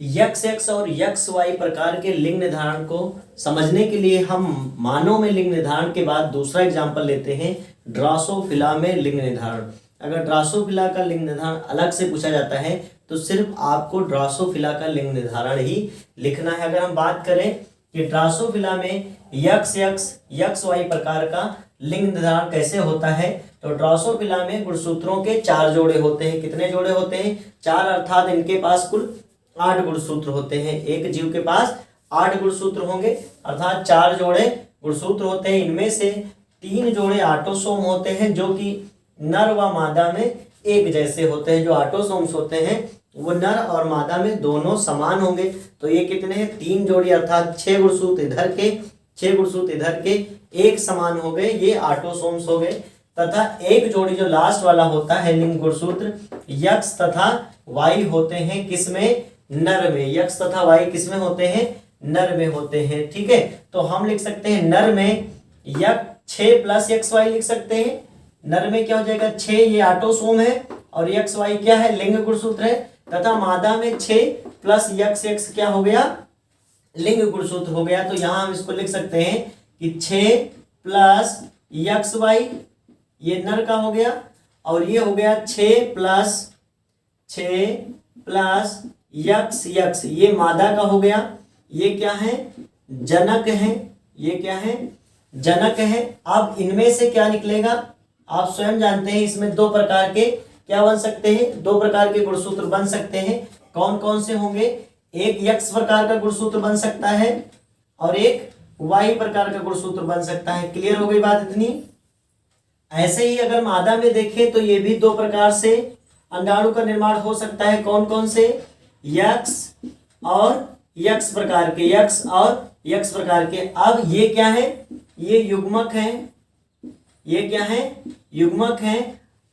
X x और x Y प्रकार के लिंग निर्धारण को समझने के लिए हम मानव में लिंग निर्धारण के बाद दूसरा एग्जाम्पल लेते हैं ड्रासोफिला में लिंग निर्धारण। अगर ड्रासोफिला का लिंग निर्धारण अलग से पूछा जाता है तो सिर्फ आपको ड्रासोफिला का लिंग निर्धारण ही लिखना है। अगर हम बात करें कि ड्रासोफिला में यक्स एक्स यक्स वाई प्रकार का लिंग निर्धारण कैसे होता है, तो ड्रासोफिला में गुणसूत्रों के 4 जोड़े होते हैं। कितने जोड़े होते हैं? 4, अर्थात इनके पास कुल 8 गुणसूत्र होते हैं। एक जीव के पास 8 गुणसूत्र होंगे, अर्थात 4 जोड़े गुणसूत्र होते हैं। इनमें से 3 जोड़े ऑटोसोम होते हैं जो कि नर व मादा में एक जैसे होते हैं। जो ऑटोसोम्स होते हैं वो नर और मादा में दोनों समान होंगे। तो ये कितने हैं? 3 जोड़ी, अर्थात 6 गुणसूत्र इधर के 6 गुणसूत्र इधर के एक समान हो गए, ये ऑटोसोम्स हो गए। तथा एक जोड़ी जो लास्ट वाला होता है लिंग गुणसूत्र यक्स तथा वाई होते हैं। किसमें? नर में। यक्स तथा वाई किसमें होते हैं? नर में होते हैं। ठीक है, तो हम लिख सकते हैं नर में 6 प्लस यक्स वाई लिख सकते हैं। नर में क्या हो जाएगा? 6, ये ऑटोसोम है, और यक्स वाई क्या है? लिंग गुणसूत्र है। तथा मादा में 6 प्लस यक्स एक्स क्या हो गया? लिंग गुणसूत्र हो गया। तो यहां हम इसको लिख सकते हैं कि 6 प्लस यक्स वाई, ये नर का हो गया, और ये हो गया 6 प्लस यक्स यक्स, ये मादा का हो गया। ये क्या है? जनक है। ये क्या है? जनक है। अब इनमें से क्या निकलेगा? आप स्वयं जानते हैं इसमें 2 प्रकार के क्या बन सकते हैं? 2 प्रकार के गुणसूत्र बन सकते हैं। कौन कौन से होंगे? एक यक्स प्रकार का गुणसूत्र बन सकता है और एक वाई प्रकार का गुणसूत्र बन सकता है। क्लियर हो गई बात इतनी? ऐसे ही अगर मादा में देखें तो ये भी 2 प्रकार से अंडाणु का निर्माण हो सकता है। कौन कौन से? यक्स और यक्स प्रकार के, यक्स और यक्स प्रकार के। अब ये क्या है? ये युग्मक है। ये क्या है? युग्मक है।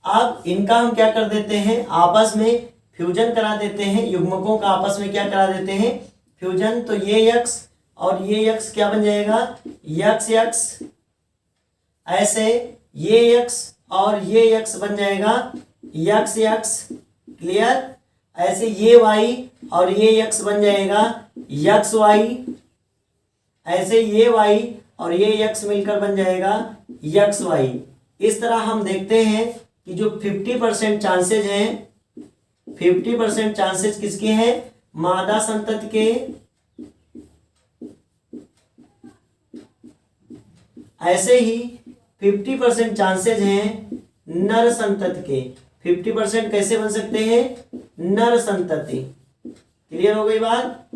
अब इनका हम क्या कर देते हैं? आपस में फ्यूजन करा देते हैं। युग्मकों का आपस में क्या करा देते हैं? फ्यूजन। तो ये यक्स और ये यक्स क्या बन जाएगा? X x. ऐसे ये यक्स और ये यक्स बन जाएगा यक्स यक्स। क्लियर? ऐसे ये वाई और ये यक्स बन जाएगा यक्स वाई। ऐसे ये वाई और ये यक्स मिलकर बन जाएगा यक्स वाई। इस तरह हम देखते हैं कि जो 50% चांसेज हैं, 50% चांसेज किसके हैं? मादा संतति के। ऐसे ही 50% चांसेज हैं नर संतति के। 50% कैसे बन सकते हैं? नर संतति। क्लियर हो गई बात?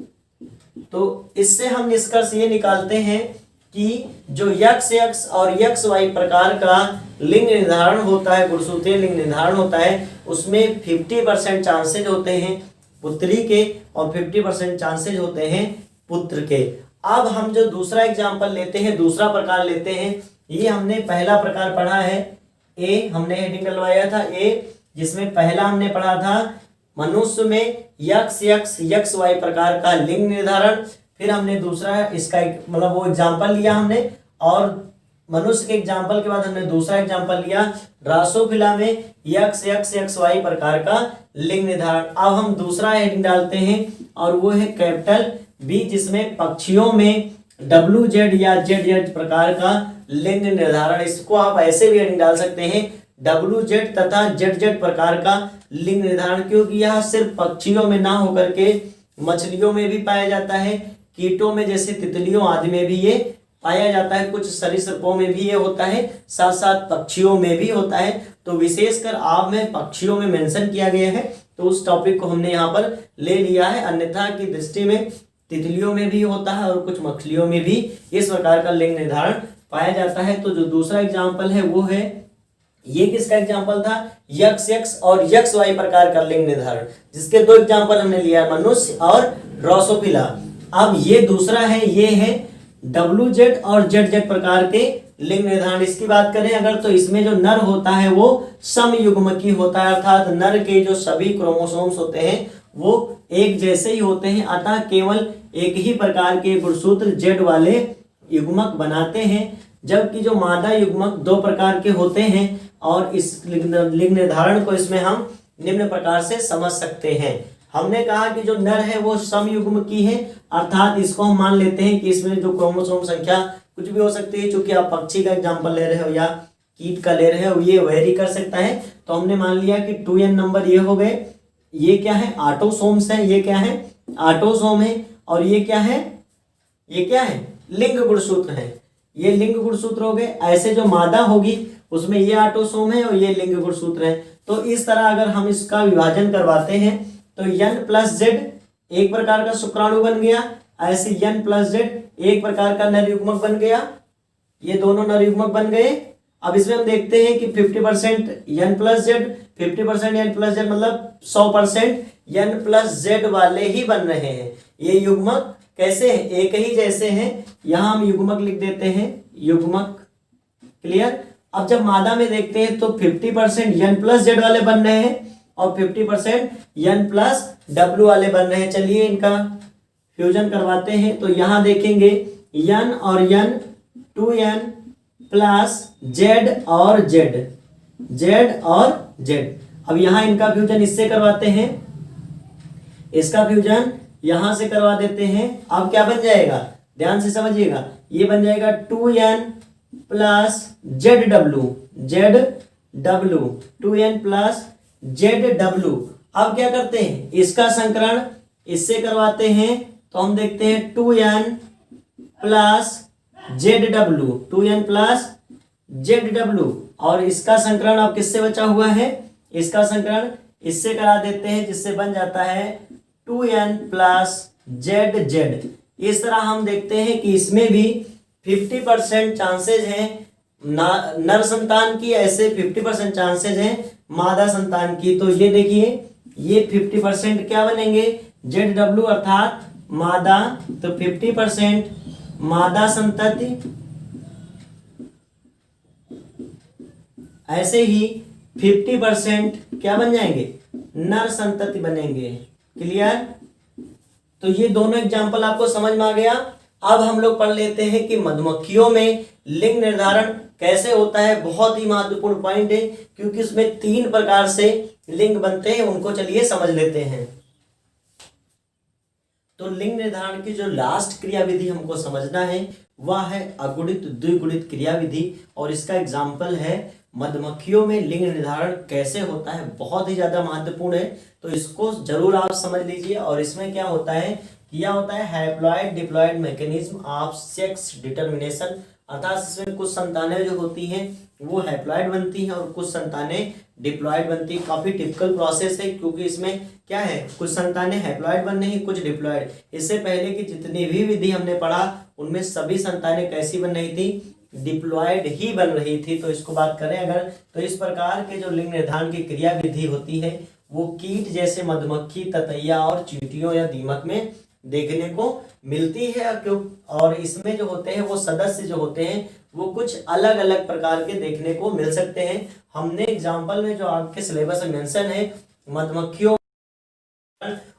तो इससे हम निष्कर्ष ये निकालते हैं कि जो यक्स एक्स और यक्स वाई प्रकार का लिंग निर्धारण होता है, गुणसूत्रीय लिंग निर्धारण होता है, उसमें 50% चांसेज होते हैं पुत्री के और 50% चांसेज होते हैं पुत्र के। अब हम जो दूसरा एग्जाम्पल लेते हैं, दूसरा प्रकार लेते हैं, ये हमने पहला प्रकार पढ़ा है ए, हमने हेडिंग डलवाया था ए, जिसमें पहला हमने पढ़ा था मनुष्य में यक्स एक्स यक्स वाई प्रकार का लिंग निर्धारण। फिर हमने दूसरा इसका मतलब वो एग्जाम्पल लिया हमने, और मनुष्य के एग्जाम्पल के बाद हमने दूसरा एग्जाम्पल लिया ड्रासोफिला में यक्स एक्स यक्स वाई प्रकार का लिंग निर्धारण। अब हम दूसरा हेडिंग डालते हैं और वो है कैपिटल बी, जिसमें पक्षियों में WZ या ZZ प्रकार का लिंग निर्धारण। इसको आप ऐसे भी हेडिंग डाल सकते हैं WZ तथा ZZ प्रकार का लिंग निर्धारण, क्योंकि यह सिर्फ पक्षियों में ना होकर के मछलियों में भी पाया जाता है, कीटों में जैसे तितलियों आदि में भी ये पाया जाता है, कुछ सरीसृपों में भी ये होता है, साथ साथ पक्षियों में भी होता है। तो विशेषकर आप में पक्षियों में मेंशन किया गया है, तो उस टॉपिक को हमने यहाँ पर ले लिया है। अन्यथा की दृष्टि में तितलियों में भी होता है और कुछ मछलियों में भी इस प्रकार का लिंग निर्धारण पाया जाता है। तो जो दूसरा एग्जाम्पल है वो है, ये किसका एग्जाम्पल था? यक्स एक्स और यक्स वाई प्रकार का लिंग निर्धारण, जिसके 2 एग्जाम्पल हमने लिया, मनुष्य और ड्रासोफिला। अब ये दूसरा है, ये है WZ और ZZ प्रकार के लिंग निर्धारण। इसकी बात करें अगर, तो इसमें जो नर होता है वो समयुग्मकी होता है, अर्थात नर के जो सभी क्रोमोसोम्स होते हैं वो एक जैसे ही होते हैं, अतः केवल एक ही प्रकार के गुणसूत्र Z वाले युग्मक बनाते हैं। जबकि जो मादा युग्मक 2 प्रकार के होते हैं और इस लिंग निर्धारण को इसमें हम निम्न प्रकार से समझ सकते हैं। हमने कहा कि जो नर है वो समयुग्म की है, अर्थात इसको हम मान लेते हैं कि इसमें जो क्रोमोसोम संख्या कुछ भी हो सकती है, चूंकि आप पक्षी का एग्जांपल ले रहे हो या कीट का ले रहे हो, ये वेरी कर सकता है। तो हमने मान लिया कि 2n नंबर ये हो गए। ये क्या है? ऑटोसोम्स है। ये क्या है? ऑटोसोम है। और ये क्या है? ये क्या है? लिंग गुणसूत्र है। ये लिंग गुणसूत्र हो गए। ऐसे जो मादा होगी उसमें ये ऑटोसोम है और ये लिंग गुणसूत्र है। तो इस तरह अगर हम इसका विभाजन करवाते हैं तो n+z एक प्रकार का शुक्राणु बन गया, ऐसे n+z एक प्रकार का नर युग्मक बन गया। ये दोनों नर युग्मक बन गए। अब इसमें हम देखते हैं कि 50% n+z, 50% n+z मतलब 100% n+z वाले ही बन रहे हैं। ये युग्मक कैसे हैं? एक ही जैसे हैं। यहां हम युग्मक लिख देते हैं, युग्मक। क्लियर? अब जब मादा में देखते हैं तो 50% n+z वाले बन रहे हैं और 50% n+w वाले बन रहे हैं। चलिए इनका फ्यूजन करवाते हैं। तो यहां देखेंगे n और n, 2n प्लस z और z और z। अब यहां इनका फ्यूजन इससे करवाते हैं, इसका फ्यूजन यहां से करवा देते हैं। अब क्या बन जाएगा? ध्यान से समझिएगा। ये बन जाएगा 2n plus zw, 2n plus zw। अब क्या करते हैं? इसका संकरण इससे करवाते हैं। तो हम देखते हैं 2n plus zw, 2n plus zw। और इसका संकरण अब किससे बचा हुआ है? इसका संकरण इससे करा देते हैं, जिससे बन जाता है 2n प्लस zz। इस तरह हम देखते हैं कि इसमें भी 50% चांसेज हैं नर संतान की, ऐसे 50% चांसेज हैं मादा संतान की। तो ये देखिए, ये 50% क्या बनेंगे? ZW अर्थात मादा। तो 50% मादा संतति, ऐसे ही 50% क्या बन जाएंगे? नर संतति बनेंगे। क्लियर? तो ये दोनों एग्जाम्पल आपको समझ में आ गया। अब हम लोग पढ़ लेते हैं कि मधुमक्खियों में लिंग निर्धारण कैसे होता है। बहुत ही महत्वपूर्ण पॉइंट है, क्योंकि इसमें 3 प्रकार से लिंग बनते हैं। उनको चलिए समझ लेते हैं। तो लिंग निर्धारण की जो लास्ट क्रिया विधि हमको समझना है वह है अगुणित द्विगुणित क्रिया विधि, और इसका एग्जाम्पल है मधुमक्खियों में लिंग निर्धारण कैसे होता है। बहुत ही ज्यादा महत्वपूर्ण है, तो इसको जरूर आप समझ लीजिए। और इसमें क्या होता है? किया होता है haploid diploid mechanism of sex determination, अर्थात इसमें कुछ संतानें जो होती हैं वो हैप्लॉइड बनती हैं और कुछ संतानें डिप्लॉइड बनती है। काफी टिपिकल प्रोसेस है, क्योंकि इसमें क्या है? कुछ संतानें हैप्लॉइड बन रही, कुछ डिप्लॉइड। इससे पहले की जितनी भी विधि हमने पढ़ा उनमें सभी संतानें कैसी बन रही थी? डिप्लॉइड ही बन रही थी। तो इसको बात करें अगर, तो इस प्रकार के जो लिंग निर्धारण की क्रिया विधि होती है वो कीट जैसे मधुमक्खी, ततैया और चींटियों या दीमक में देखने को मिलती है। क्यों? और इसमें जो होते हैं वो सदस्य जो होते हैं वो कुछ अलग अलग प्रकार के देखने को मिल सकते हैं। हमने एग्जाम्पल में जो आपके सिलेबस में मेंशन है मधुमक्खियों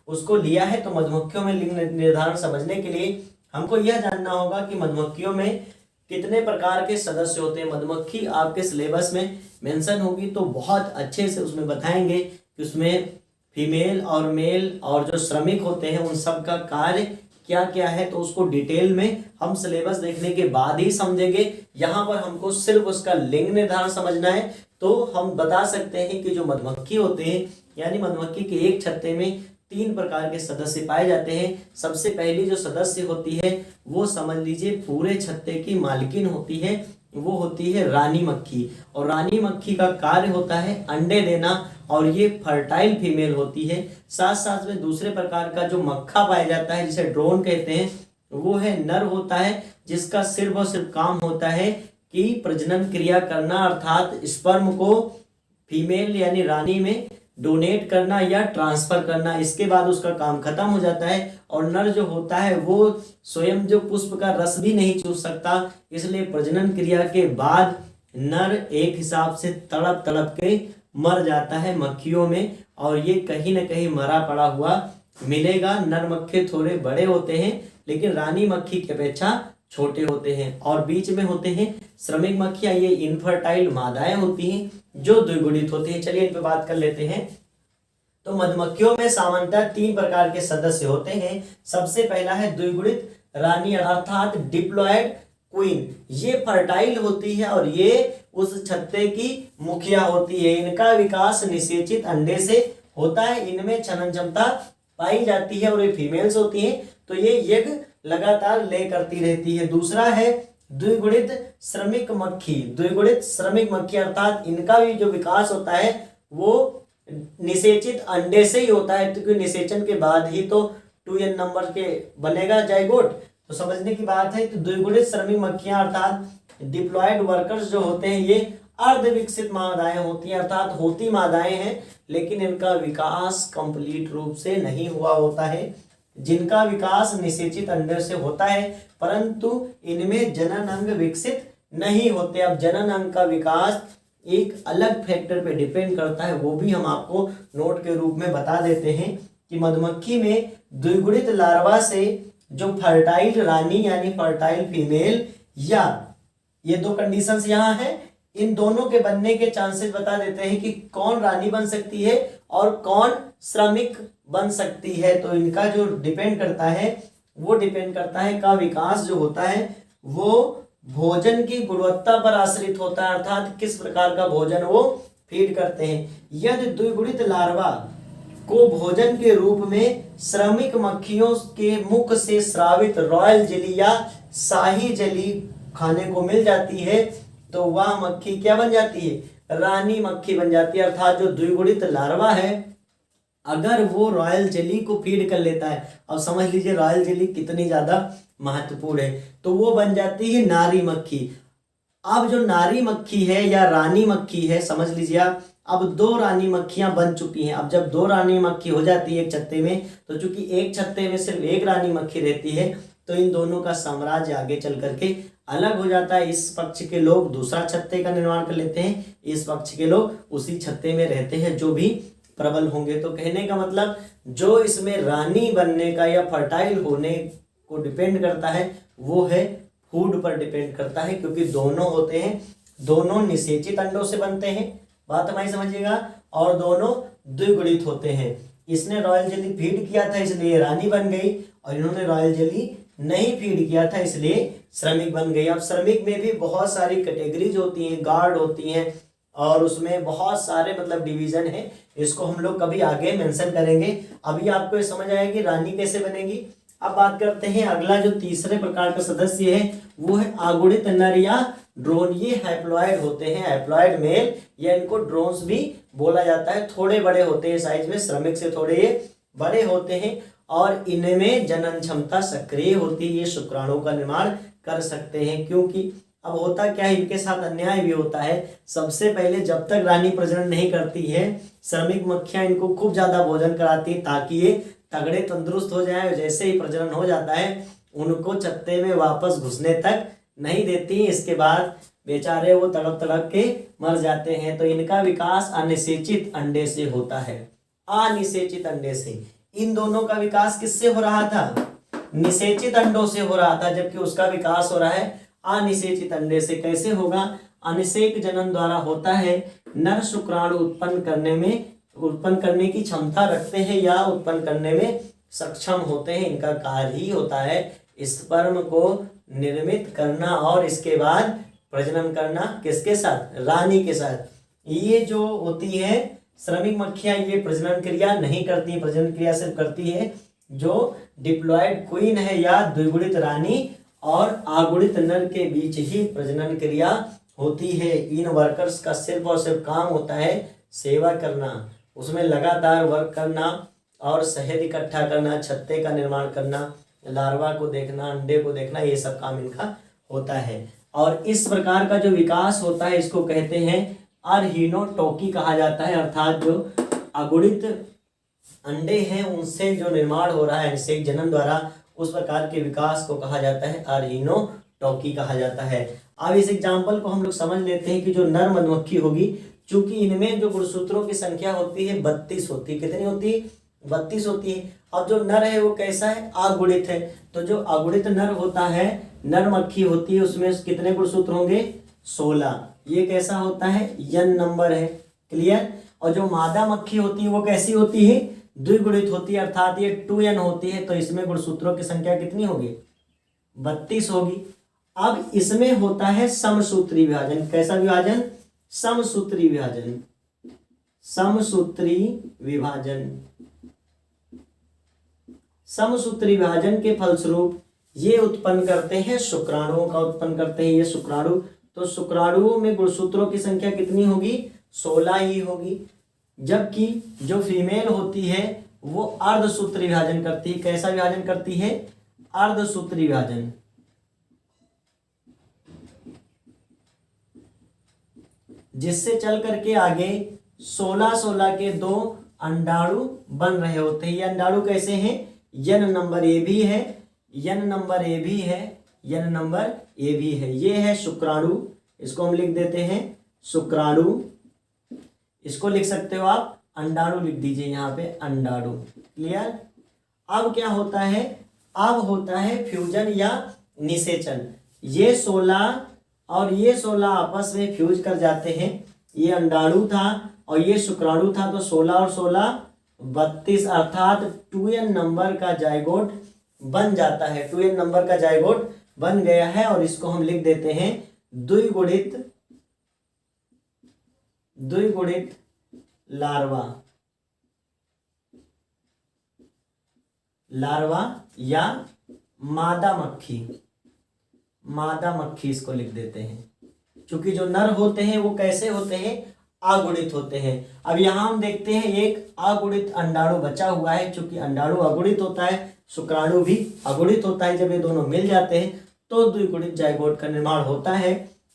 उसको लिया है। तो मधुमक्खियों में लिंग निर्धारण समझने के लिए हमको यह जानना होगा कि मधुमक्खियों में कितने प्रकार के सदस्य होते हैं। मधुमक्खी आपके सिलेबस में मेंशन होगी तो बहुत अच्छे से उसमें बताएंगे कि उसमें फीमेल और मेल और जो श्रमिक होते हैं उन सब का कार्य क्या क्या है। तो उसको डिटेल में हम सिलेबस देखने के बाद ही समझेंगे। यहाँ पर हमको सिर्फ उसका लिंग निर्धारण समझना है। तो हम बता सकते हैं कि जो मधुमक्खी होते हैं, यानी मधुमक्खी के एक छत्ते में 3 प्रकार के सदस्य पाए जाते हैं। सबसे पहली जो सदस्य होती है वो समझ लीजिए पूरे छत्ते की मालकिन होती है, वो होती है रानी मक्खी। और रानी मक्खी का कार्य होता है अंडे देना, और ये फर्टाइल फीमेल होती है। साथ साथ में दूसरे प्रकार का जो मक्खा पाया जाता है जिसे ड्रोन कहते हैं, वो है नर होता है, जिसका सिर्फ और सिर्फ काम होता है कि प्रजनन क्रिया करना, अर्थात स्पर्म को फीमेल यानी रानी में डोनेट करना या ट्रांसफर करना। इसके बाद उसका काम खत्म हो जाता है। और नर जो होता है वो स्वयं जो पुष्प का रस भी नहीं चूस सकता, इसलिए प्रजनन क्रिया के बाद नर एक हिसाब से तड़प तड़प के मर जाता है मक्खियों में। और ये कहीं ना कहीं मरा पड़ा हुआ मिलेगा। नर मक्खी थोड़े बड़े होते हैं लेकिन रानी मक्खी की अपेक्षा छोटे होते हैं। और बीच में होते हैं श्रमिक मक्खियां, ये इनफर्टाइल मादाएं होती हैं जो द्विगुणित होती हैं। चलिए इन पे बात कर लेते हैं। तो मधुमक्खियों में सामान्यतः 3 प्रकार के सदस्य होते हैं। सबसे पहला है द्विगुणित रानी अर्थात डिप्लॉयड क्वीन। ये फर्टाइल होती है और ये उस छत्ते की मुखिया होती है। इनका विकास निषेचित अंडे से होता है। इनमें छनन क्षमता पाई जाती है और ये फीमेल्स होती हैं, तो ये यज्ञ लगातार ले करती रहती है। दूसरा है द्विगुणित श्रमिक मक्खी। द्विगुणित श्रमिक मक्खी अर्थात इनका भी जो विकास होता है वो निषेचित अंडे से ही होता है, क्योंकि निषेचन के बाद ही तो 2n नंबर के बनेगा जाइगोट। तो समझने की बात है। तो द्विगुणित श्रमिक मक्खियां अर्थात डिप्लॉयड वर्कर्स जो होते हैं ये अर्ध विकसित मादाएं होती हैं, अर्थात होती मादाएं हैं, लेकिन इनका विकास कंप्लीट रूप से नहीं हुआ होता है। जिनका विकास निषेचित अंडे से होता है परंतु इनमें जनन अंग विकसित नहीं होते। अब जनन अंग का विकास एक अलग फैक्टर पे डिपेंड करता है, वो भी हम आपको नोट के रूप में बता देते हैं कि मधुमक्खी में द्विगुणित लार्वा से जो फर्टाइल रानी यानी फर्टाइल फीमेल या ये 2 कंडीशंस यहाँ है, इन दोनों के बनने के चांसेस बता देते हैं कि कौन रानी बन सकती है और कौन श्रमिक बन सकती है। तो इनका जो डिपेंड करता है वो डिपेंड करता है का विकास जो होता है वो भोजन की गुणवत्ता पर आश्रित होता है, अर्थात किस प्रकार का भोजन वो फीड करते हैं। यदि द्विगुणित लार्वा को भोजन के रूप में श्रमिक मक्खियों के मुख से स्रावित रॉयल जेली या शाही जेली खाने को मिल जाती है तो वह मक्खी क्या बन जाती है, रानी मक्खी बन जाती है। अर्थात जो द्विगुणित लार्वा है अगर वो रॉयल जेली को फीड कर लेता है, अब समझ लीजिए रॉयल जेली कितनी ज्यादा महत्वपूर्ण है, तो वो बन जाती है नारी मक्खी। अब जो नारी मक्खी है या रानी मक्खी है, समझ लीजिए आप, अब 2 रानी मक्खियां बन चुकी हैं। अब जब 2 रानी मक्खी हो जाती है एक छत्ते में, तो चूंकि एक छत्ते में सिर्फ एक रानी मक्खी रहती है तो इन दोनों का साम्राज्य आगे चल करके अलग हो जाता है। इस पक्ष के लोग दूसरा छत्ते का निर्माण कर लेते हैं, इस पक्ष के लोग उसी छत्ते में रहते हैं जो भी प्रबल होंगे। तो कहने का मतलब जो इसमें रानी बनने का या फर्टाइल होने को डिपेंड करता है वो है फूड पर डिपेंड करता है, क्योंकि दोनों होते हैं, दोनों निषेचित अंडों से बनते हैं, बात हमारी समझिएगा, और दोनों द्विगुणित होते हैं। इसने रॉयल जेली फीड किया था इसलिए रानी बन गई और इन्होंने रॉयल जेली नहीं फीड किया था इसलिए श्रमिक बन गई। अब श्रमिक में भी बहुत सारी कैटेगरीज होती हैं, गार्ड होती हैं और उसमें बहुत सारे मतलब डिवीजन है, इसको हम लोग कभी आगे मेंशन करेंगे। अभी आपको ये समझ आएगी रानी कैसे बनेगी। अब बात करते हैं अगला जो तीसरे प्रकार का सदस्य है वो है अगुणित नर या ड्रोन। ये हैप्लॉयड होते हैं, हैप्लॉयड मेल या इनको ड्रोन्स भी बोला जाता है। थोड़े बड़े होते हैं साइज में, श्रमिक से थोड़े ये बड़े होते हैं और इनमें जनन क्षमता सक्रिय होती है। ये शुक्राणु का निर्माण कर सकते हैं, क्योंकि अब होता क्या है इनके साथ अन्याय भी होता है। सबसे पहले जब तक रानी प्रजनन नहीं करती है श्रमिक मक्खियां इनको खूब ज्यादा भोजन कराती है ताकि ये तगड़े तंदुरुस्त हो जाए। जैसे ही प्रजनन हो जाता है उनको छत्ते में वापस घुसने तक नहीं देती, इसके बाद बेचारे वो तड़प तड़प के मर जाते हैं। तो इनका विकास अनिषेचित अंडे से होता है, अनिषेचित अंडे से। इन दोनों का विकास किससे हो रहा था, निषेचित अंडों से हो रहा था, जबकि उसका विकास हो रहा है अनिषेचित अंडे से। कैसे होगा, अनिषेक जनन द्वारा होता है। नर शुक्राणु उत्पन्न करने की क्षमता रखते हैं या उत्पन्न करने में सक्षम होते हैं। इनका कार्य ही होता है स्पर्म को निर्मित करना और इसके बाद प्रजनन करना। किसके साथ, रानी के साथ। ये जो होती है श्रमिक मक्खियां ये प्रजनन क्रिया नहीं करती, प्रजनन क्रिया सिर्फ करती है जो डिप्लॉयड क्वीन है या द्विगुणित रानी और अगुणित नर के बीच ही प्रजनन क्रिया होती है। इन वर्कर्स का सिर्फ और सिर्फ काम होता है सेवा करना, उसमें लगातार वर्क करना और शहद इकट्ठा करना, छत्ते का निर्माण करना, लार्वा को देखना, अंडे को देखना, ये सब काम इनका होता है। और इस प्रकार का जो विकास होता है इसको कहते हैं अर्हिनोटोकी कहा जाता है। अर्थात जो अगुणित अंडे हैं उनसे जो निर्माण हो रहा है अनिषेक जनन द्वारा, उस प्रकार के विकास को कहा जाता है अर्हिनोटोकी कहा जाता है। अब इस एग्जाम्पल को हम लोग समझ लेते हैं कि जो नर मधुमक्खी होगी, चूंकि इनमें जो गुणसूत्रों की संख्या होती है 32 होती है। कितनी होती है, 32 होती है। अब जो नर है वो कैसा है, अगुणित है। तो जो अगुणित नर होता है, नर मक्खी होती है, उसमें कितने गुणसूत्र होंगे, 16। ये कैसा होता है, यन नंबर है, क्लियर। और जो मादा मक्खी होती है वो कैसी होती है, द्विगुणित होती है, अर्थात ये 2n होती है। तो इसमें गुणसूत्रों की संख्या कितनी होगी, 32 होगी। अब इसमें होता है समसूत्री विभाजन। कैसा विभाजन, समसूत्री विभाजन, समसूत्री विभाजन। समसूत्री विभाजन के फलस्वरूप ये उत्पन्न करते हैं शुक्राणुओं का उत्पन्न करते हैं ये शुक्राणु। तो शुक्राणुओं में गुणसूत्रों की संख्या कितनी होगी, 16 ही होगी। जबकि जो फीमेल होती है वो अर्धसूत्री विभाजन करती है। कैसा विभाजन करती है, अर्धसूत्री विभाजन। जिससे चल करके आगे 16-16 के 2 अंडाणु बन रहे होते हैं। ये अंडाणु कैसे हैं, n नंबर ए भी है, n नंबर ए भी है, n नंबर ए भी है। ये है शुक्राणु, इसको हम लिख देते हैं शुक्राणु। इसको लिख सकते हो आप अंडाणु, लिख दीजिए यहाँ पे अंडाणु। क्लियर। अब क्या होता है, अब होता है फ्यूजन या निषेचन। ये 16 और ये 16 आपस में फ्यूज कर जाते हैं। ये अंडाणु था और ये शुक्राणु था, तो 16 और 16 32, अर्थात 2n नंबर का जाइगोट बन जाता है। 2n नंबर का जाइगोट बन गया है और इसको हम लिख देते हैं द्विगुणित लार्वा, लार्वा या मादा मक्खी, मादा मक्खी इसको लिख देते हैं। क्योंकि जो नर होते हैं वो कैसे होते हैं, अगुणित होते हैं। अब यहाँ हम देखते हैं एक अगुणित अंडाणु बचा हुआ है। चूंकि अंडाणु अगुणित होता है, शुक्राणु भी अगुणित होता है। जब ये दोनों मिल जाते हैं तो द्विगुणित जाइगोट का निर्माण होता है।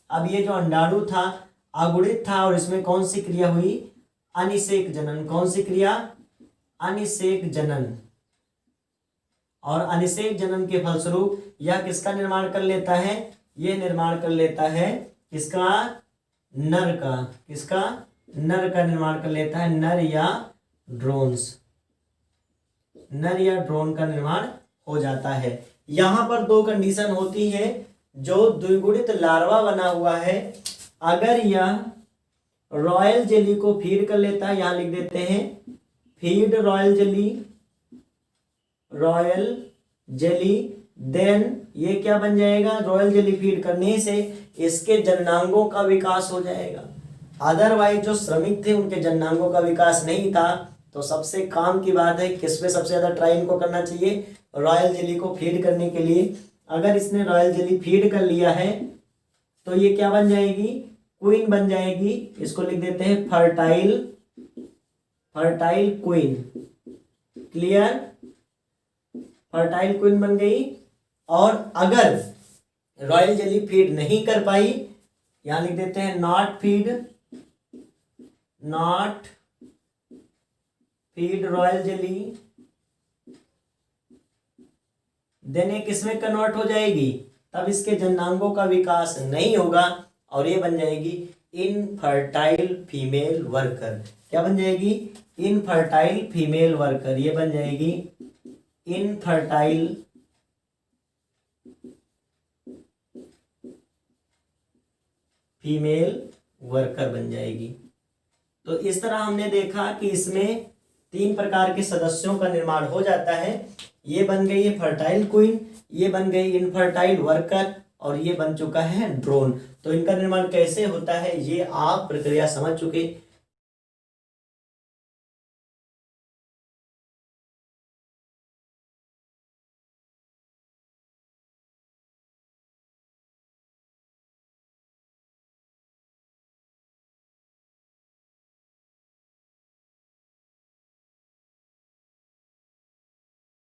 अब ये जो अंडाणु था अगुणित था और इसमें कौन सी क्रिया हुई, अनिषेक जनन। कौन सी क्रिया, अनिषेक जनन। और अनिषेक जनन के फलस्वरूप यह किसका निर्माण कर लेता है, यह निर्माण कर लेता है किसका, नर का। किसका, नर का निर्माण कर लेता है, नर या ड्रोन्स, नर या ड्रोन का निर्माण हो जाता है। यहां पर 2 कंडीशन होती है। जो द्विगुणित लार्वा बना हुआ है, अगर यह रॉयल जेली को फीड कर लेता है, यहां लिख देते हैं feed royal jelly, royal jelly, then ये क्या बन जाएगा, रॉयल जेली फीड करने से इसके जननांगों का विकास हो जाएगा। अदरवाइज जो श्रमिक थे उनके जननांगों का विकास नहीं था। तो सबसे काम की बात है किस पे सबसे ज्यादा ट्राई इनको करना चाहिए, रॉयल जेली को फीड करने के लिए। अगर इसने रॉयल जेली फीड कर लिया है तो ये क्या बन जाएगी, क्वीन बन जाएगी। इसको लिख देते हैं fertile, fertile queen. Clear, fertile queen बन गई। और अगर रॉयल जेली फीड नहीं कर पाई, यहां लिख देते हैं not feed, not feed royal jelly, then ये किसमें कन्वर्ट हो जाएगी, तब इसके जननांगों का विकास नहीं होगा और ये बन जाएगी इनफर्टाइल फीमेल वर्कर। क्या बन जाएगी, इनफर्टाइल फीमेल वर्कर। ये बन जाएगी इनफर्टाइल फीमेल वर्कर बन जाएगी। तो इस तरह हमने देखा कि इसमें 3 प्रकार के सदस्यों का निर्माण हो जाता है। ये बन गई है फर्टाइल क्वीन, ये बन गई इनफर्टाइल वर्कर और ये बन चुका है ड्रोन। तो इनका निर्माण कैसे होता है ये आप प्रक्रिया समझ चुके।